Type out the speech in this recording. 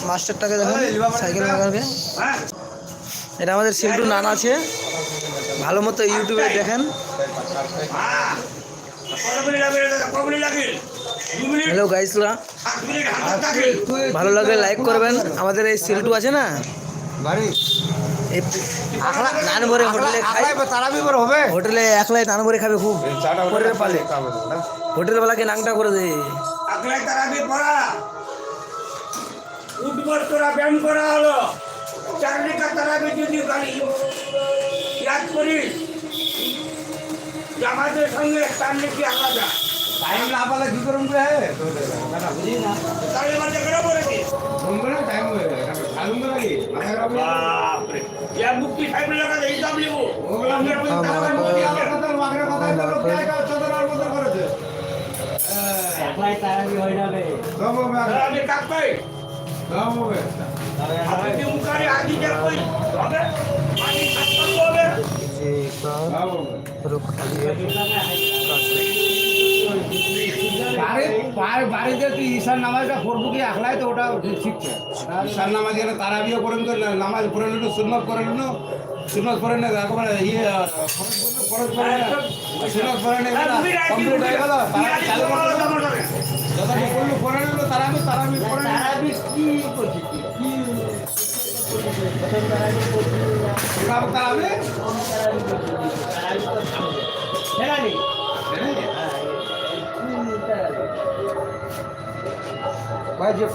মাস্টারটাকে দেখেন সাইকেল মেকারকে। এটা আমাদের সিল্টু নান আছে, ভালো মতো ইউটিউবে দেখেন। হ্যালো গাইসরা, ভালো লাগলে লাইক করবেন। আমাদের এই সিল্টু আছে না, নান ভরে হোটেলে খাই, হোটেলে একলাই নান ভরে খাবে খুব পরের পালে, হোটেল বেলাকে নাংটা করে দে। উঠবর তোরা ব্যায়াম করা হলো, চারদিকা তারাবি যদি গাড়ি ইয়াদ করিস, জামাতের সঙ্গে তার নাকি আলাদা টাইম না পালে কি করুন রে বুঝি না তাহলে মানে কেন বলেছি টাইম হয়ে গেল খালুন লাগি বাপরে ইয়া মুক্তি টাইম লাগা এই দাম লিবো ওগুলা মেরে কথা চদরার মত করেছে একলাই তারাবি হয়ে যাবে আমি কাক পাই আপনি মুখারে আদি যা কই হবে পানি খাতম হবে বাড়িতে তুই ঈশান নামাজটা পড়বো কি একলাই তো ওটা শিখছে ঈশান নামাজ গেলে তারাবিও করেন তো নামাজ পড়ে নিল সুন্নত করে নিল সুন্নত করে নিল একেবারে ইয়ে ফরজ করে সুন্নত করে নিল কমপ্লিট হয়ে গেল চালু করে যত করলো করে নিল তারাবি করে তারাবি কি করছিস কি তারাবি ভাই যে